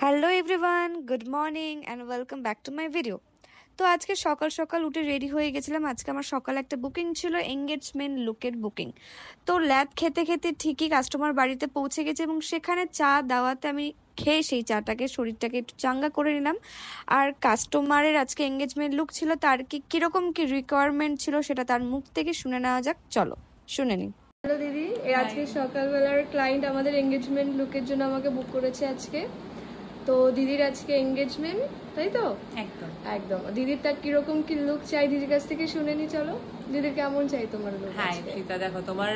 Hello everyone, good morning and welcome back to my video. তো আজকে সকাল সকাল উঠে রেডি হয়ে গেছিলাম। আজকে আমার সকালে একটা বুকিং ছিল, এঙ্গেজমেন্ট লুকের বুকিং। তো ল্যাব খেতে খেতে ঠিকই কাস্টমার বাড়িতে পৌঁছে গেছে এবং সেখানে চা দাওয়াতে আমি খেয়ে সেই চাটাকে শরীরটাকে একটু চাঙ্গা করে নিলাম। আর কাস্টমারের আজকে এঙ্গেজমেন্ট লুক ছিল, তার কিরকম কি রিকোয়ারমেন্ট ছিল সেটা তার মুখ থেকে শুনে নেওয়া যাক। চলো শুনে নিই। হ্যালো দিদি, আজকে সকালবেলার ক্লায়েন্ট আমাদের এঙ্গেজমেন্ট লুকের জন্য আমাকে বুক করেছে আজকে। তো দিদির আজকে এঙ্গেজমেন্ট, তাই তো? একদম একদম। দিদিরটা কিরকম কি লুক চাই দিদির কাছ থেকে শুনে নি। চলো, দিদির কেমন চাই তোমার লুক? হ্যাঁ সীতা, দেখো তোমার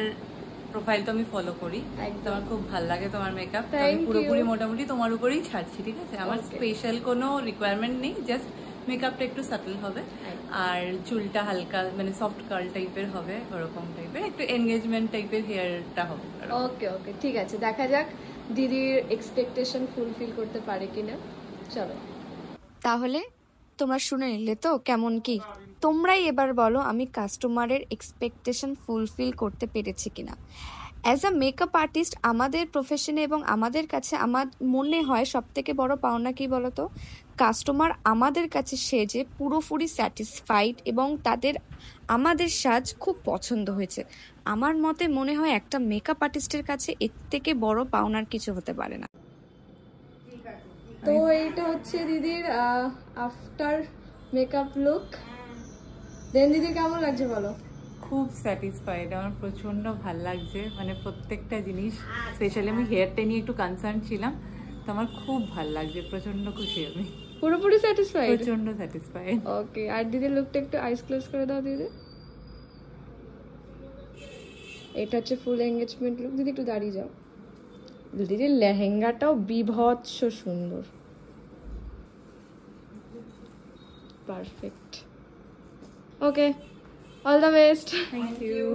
প্রোফাইল তো আমি ফলো করি, তোমার খুব ভালো লাগে তোমার মেকআপ। আমি পুরোপুরি মোটামুটি তোমার উপরেই ছাড়ছি, ঠিক আছে? আমার স্পেশাল কোনো রিকোয়ারমেন্ট নেই, জাস্ট মেকআপটা একটু সাটল হবে আর চুলটা হালকা মানে সফট কার্ল টাইপের হবে, ওরকম টাইপের একটু এনগেজমেন্ট টাইপের হেয়ারটা হবে। ওকে ওকে, ঠিক আছে, দেখা যাক দিদির এক্সপেকটেশন ফুলফিল করতে পারে কিনা। চলো তাহলে তোমরা শুনে নিলে তো কেমন কি। তোমরাই এবার বলো আমি কাস্টমারের এক্সপেকটেশন ফুলফিল করতে পেরেছি কিনা। অ্যাজ আ মেকআপ আর্টিস্ট আমাদের প্রফেশনে এবং আমাদের কাছে আমার মনে হয় সব থেকে বড় পাওনা কি বলতো, কাস্টমার আমাদের কাছে সেজে পুরোপুরি স্যাটিসফাইড এবং তাদের আমাদের সাজ খুব পছন্দ হয়েছে। আমার মতে মনে হয় একটা মেকআপ আর্টিস্টের কাছে এর থেকে বড় পাওনার কিছু হতে পারে না। তো এইটা হচ্ছে দিদির আফটার মেকআপ লুক। দেন দিদি কেমন লাগছে বলো? খুব স্যাটিসফাইড, আমার প্রচন্ড ভাল লাগছে, মানে প্রত্যেকটা জিনিস। স্পেশালি আমি হেয়ারটা নিয়ে একটু কনসার্ন ছিলাম, তো আমার খুব ভাল লাগছে, প্রচন্ড খুশি আমি, পুরোপুরি স্যাটিসফাইড, প্রচন্ড স্যাটিসফাইড। ওকে। আর দিদির লুকটা একটু আইস ক্লোজ করে দাও দিদি। এটা হচ্ছে ফুল এঙ্গেজমেন্ট লুক। দিদি একটু দাঁড়িয়ে যাও। দিদির লেহেঙ্গাটাও বিভৎস সুন্দর, perfect. Okay, all the best. Thank you.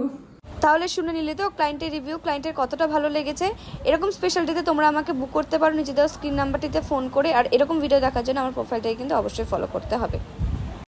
তাহলে শুনে নিলে তো ক্লায়েন্টের রিভিউ, ক্লায়েন্টের কতটা ভালো লেগেছে। এরকম স্পেশাল ডেতে তোমরা আমাকে বুক করতে পারো নিচে দেওয়া স্ক্রিন নাম্বারটিতে ফোন করে। আর এরকম ভিডিও দেখার জন্য আমার প্রোফাইলটাকে কিন্তু অবশ্যই ফলো করতে হবে।